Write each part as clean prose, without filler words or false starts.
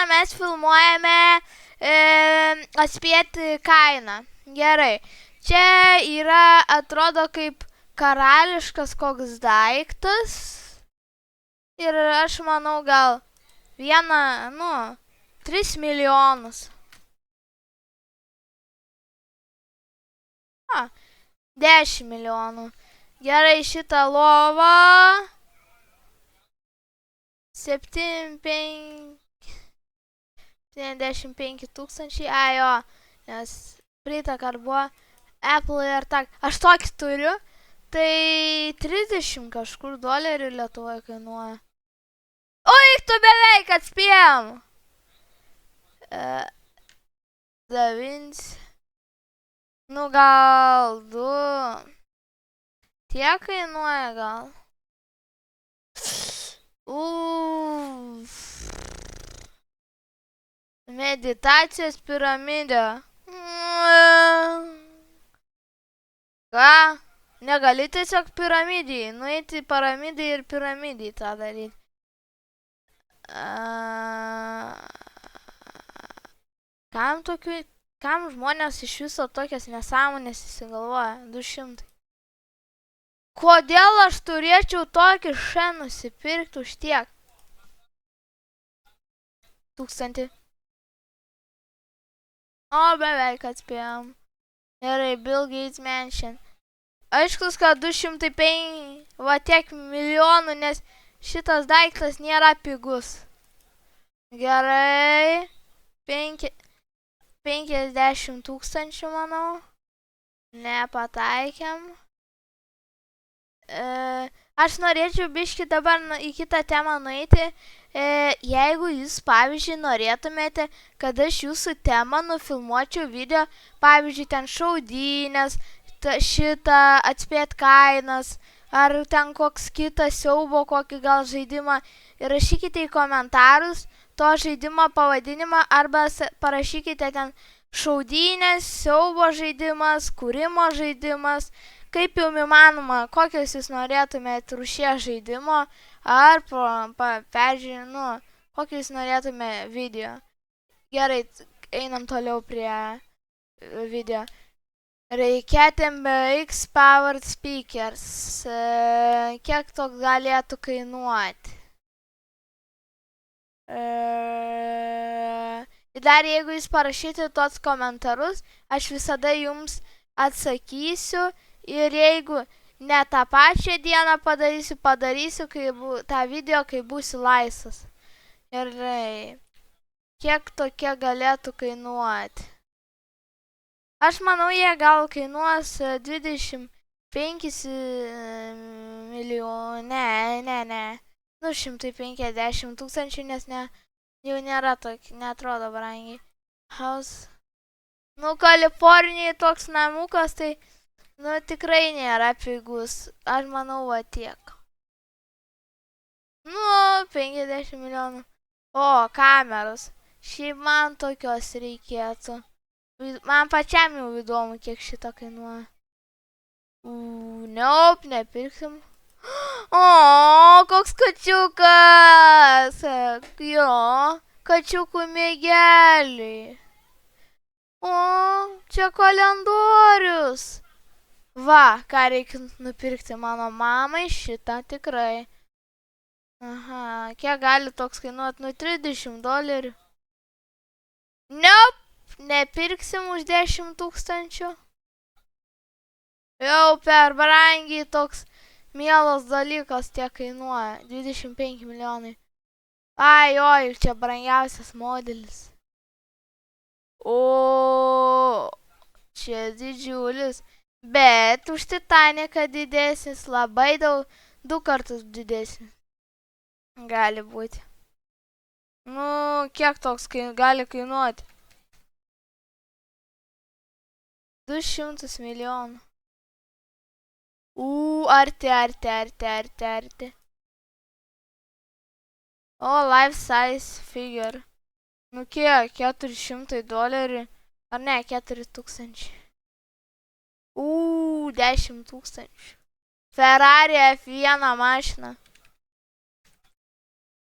šiandieną mes filmuojame atspėti kainą. Gerai. Čia yra, atrodo, kaip karališkas koks daiktas. Ir aš manau gal 3 milijonus. 10 milijonų. Gerai, šitą lovą 75 tūkstančiai. Jo, nes praeitą kartą buvo Apple ir tak. Aš tokį turiu. Tai 30 kažkur dolerių Lietuvoje kainuoja. Oi, tu beveik atspėjom. Davins. Nu gal 2. Tiek kainuoja gal. Meditacijos piramidė. Ką? Negali tiesiog piramidį. Nueiti piramidį ir piramidį tą daryti. Kam žmonės iš viso tokias nesąmonės įsigalvoja? 200. Kodėl aš turėčiau tokį nusipirkti už tiek? 1000. O, beveik atspėjom. Gerai, Bill Gates Mansion. Aiškus, kad 205 va tiek milijonų, nes šitas daiktas nėra pigus. Gerai. 50 tūkstančių, manau. Nepataikėm. Aš norėčiau biškį dabar į kitą temą nueiti. Jeigu jūs, pavyzdžiui, norėtumėte, kad aš jūsų temą nufilmuočiau video, pavyzdžiui, ten šaudynės, šitą atspėt kainas, ar ten koks kitas siaubo, kokį gal žaidimą, rašykite į komentarus to žaidimo pavadinimą arba parašykite ten šaudynės, siaubo žaidimas, kūrimo žaidimas, kaip jau įmanoma, kokios jūs norėtumėte rūšies žaidimo ar peržiūrėjimo, kokį jūs norėtume video. Gerai, einam toliau prie video. Reikėtum BX Powered Speakers. Kiek toks galėtų kainuoti? Ir dar jeigu jūs parašyti tuos komentarus, aš visada jums atsakysiu. Ir jeigu ne tą pačią dieną padarysiu tą video, kai būsiu laisvas. Gerai. Kiek tokie galėtų kainuoti? Aš manau, jie gal kainuos 25 milijonų. Ne. 150 tūkstančių, nes jau nėra tokia, netrodo brangiai. House. Kalifornijai toks namukas, tai tikrai nėra pigus. Aš manau, va tiek. 50 milijonų. O, kameros. Šiaip man tokios reikėtų. Man pačiam jau įdomu, kiek šito kainuoja. Nepirksim. O, koks kačiukas. Jo, kačiukų mėgeliai. O, čia kalendorius. Va, ką reikia nupirkti mano mamai, šitą tikrai. Aha, kiek gali toks kainuoti? 30 dolerių. Nepirksim už 10 tūkstančių. Jau per brangiai toks mielas dalykas tiek kainuoja. 25 milijonai. Oi, čia brangiausias modelis. O, čia didžiulis. Bet už Titaniką didesnis, labai daug, 2 kartus didesnis. Gali būti. Kiek toks gali kainuoti? 200 milijonų. Arti. O, life size figure. Kiek? 400 dolerių. Ar ne, 4000. 10 tūkstančių. Ferrari F1 mašina.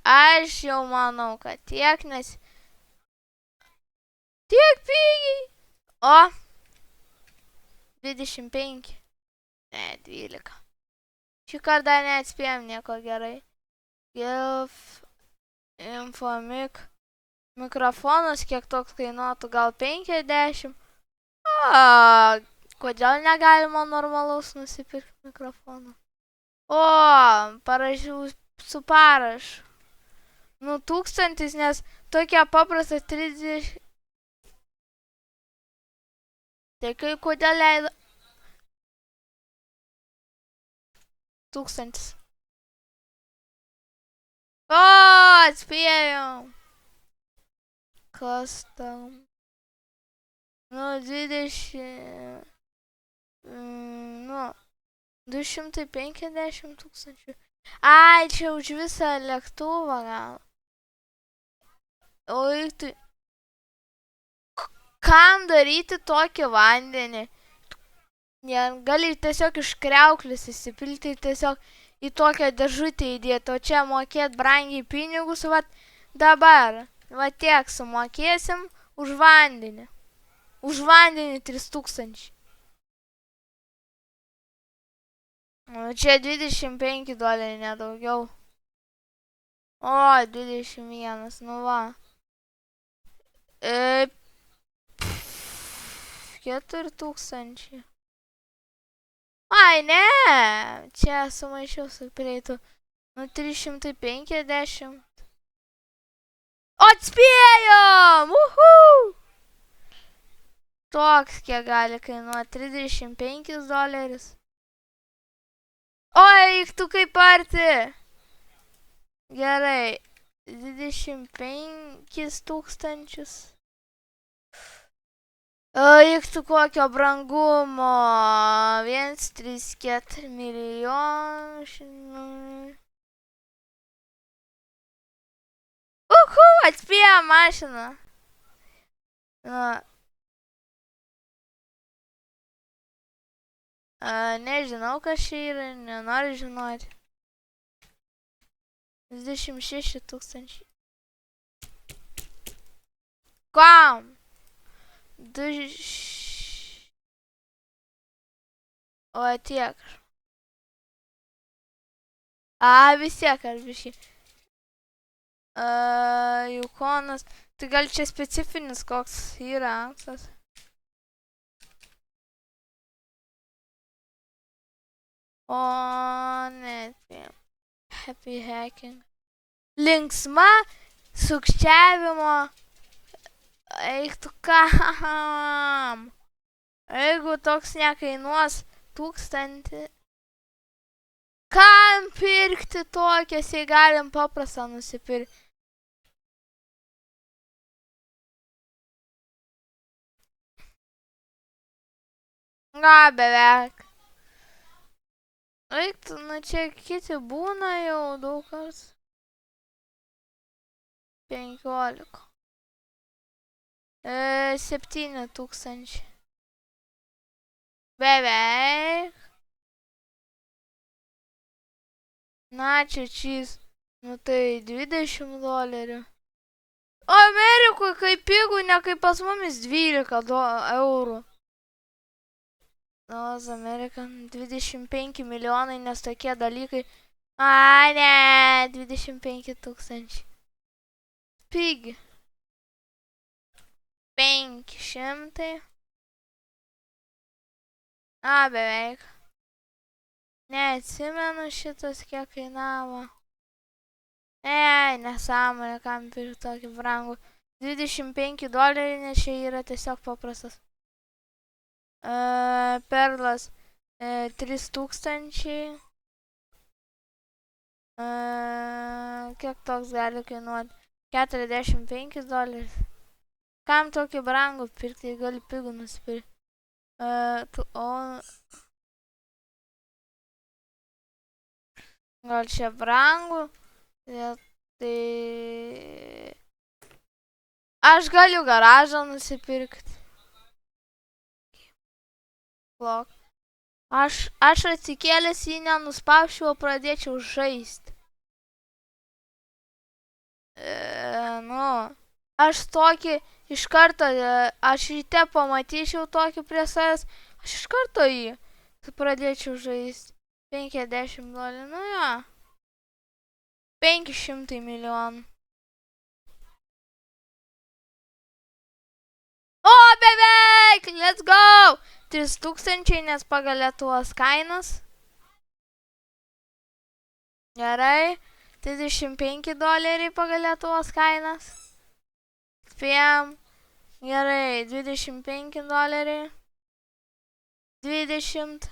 Aš jau manau, kad tiek, nes Tiek pigiai. O. 25. Ne, 12. Šį kartą neatspėjom nieko gerai. GIF. Infomic. Mikrofonas, kiek toks kainuotų, gal 50. O, kodėl negalima normalaus nusipirkti mikrofoną? O, parašiau su parašu. Nu, 1000, nes tokia paprasta 30. Tai kai kodėl leido? 1000. O, atspėjau. Kas tam? Nu, 20. Nu, 250 tūkstančių. Ai, čia už visą lėktuvą gal. O tai... Kam daryti tokį vandenį? Gali tiesiog iš kriauklės įsipilti ir tiesiog į tokią dėžutę įdėti, o čia mokėt brangiai pinigus, va dabar. Va tiek sumokėsim už vandenį. Už vandenį 3000. Čia 25 doleriai, nedaugiau. O, 21, nu va. 4000. Ai, ne, čia sumaišiau su prieitu. Nu, 350. Atspėjom! Uhu! Toks kiek gali kainuoti 35 dolerius. Oi, tu kaip arti. Gerai, 25 tūkstančius. Eiktų kokio brangumo. 1,34 milijonų. Uhu, atspėjo mašiną. Nežinau, kas čia yra, nenoriu žinoti. 26 tūkstančiai. Kam? O tiek. Vis tiek ar biškai. Jukonas. Tai gal čia specifinis koks yra anksas. O ne. Happy hacking. Linksma sukčiavimo. Eiktų kam? Jeigu toks nekainuos 1000. Kam pirkti tokias, jei galim paprastą nusipirkti? Beveik. Eiktų, nu čia kiti būna jau daug kartų. 15. 7000. Beveik. Na, čia čys. Nu tai 20 dolerių. Amerikoje kaip pigų, ne kaip pas mumis 12 eurų. Nors Amerika 25 milijonai, nes tokie dalykai. Ai, ne, 25 tūkstančiai. Pigi. 500. Beveik. Neatsimenu šitas kiek kainavo. Nesąmonė, kam pirkti tokį brangų. 25 doleriai, nes čia yra tiesiog paprastas. Perlas 3000. Kiek toks gali kainuoti? 45 dolerius. Kam tokį brangų pirkti, gali pigų nusipirkti. Gal čia brangų? Tai... Aš galiu garažą nusipirkti. Aš atsikėlęs jį nenuspaušiu, o pradėčiau žaisti. Nu, aš tokį iš karto, aš ryte pamatyčiau tokį prie savęs, aš iš karto jį pradėčiau žaisti. 50 dolerių, nu jo. 500 milijonų. O, beveik, let's go! 3000, nes pagal Lietuvos kainas. Gerai, 35 doleriai pagal Lietuvos kainas. Spėjom. Gerai, 25 doleriai. 20.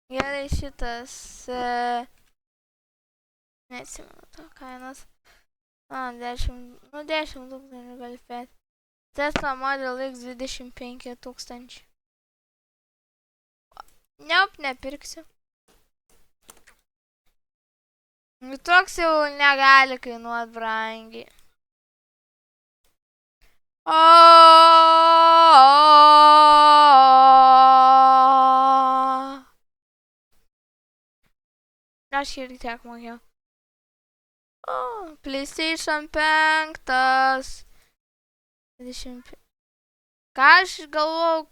Gerai, šitas. Neatsimenu to kainos. 10 tūkstančių gali spėti. Tesla Model X 25 tūkstančių. Nepirksiu. Toks jau negali kainuoti brangiai. Aš irgi tiek mokėjau. PlayStation 5. 25. Ką aš galvojau?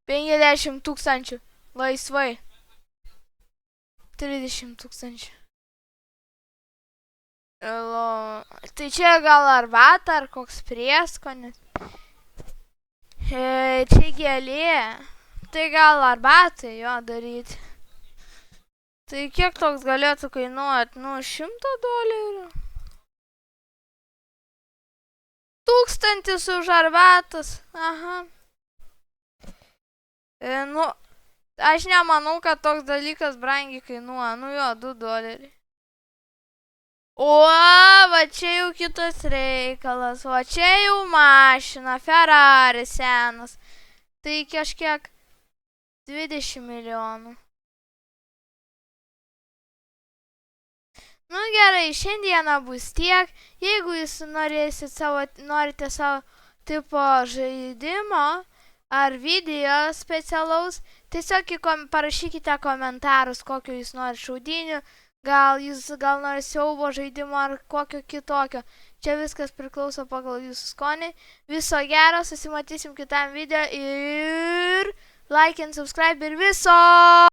50 tūkstančių. Laisvai. 30 tūkstančių. Tai čia gal arbata ar koks prieskonis. Čia gėlė. Tai gal arbatai jo daryti. Tai kiek toks galėtų kainuoti? 100 dolerių. 1000 už arbatas. Aha. Aš nemanau, kad toks dalykas brangiai kainuoja. 2 doleriai. O, va čia jau kitas reikalas. Va čia jau mašina, Ferrari senas. Tai kažkiek 20 milijonų. Gerai, šiandieną bus tiek. Jeigu jūs norite savo tipo žaidimo ar video specialaus, tiesiog parašykite komentarus, kokio jūs norite šaudynių. Gal jūs norite siaubo žaidimo ar kokio kitokio. Čia viskas priklauso pagal jūsų skonį. Viso gero, susimatysim kitam video ir like and subscribe ir viso!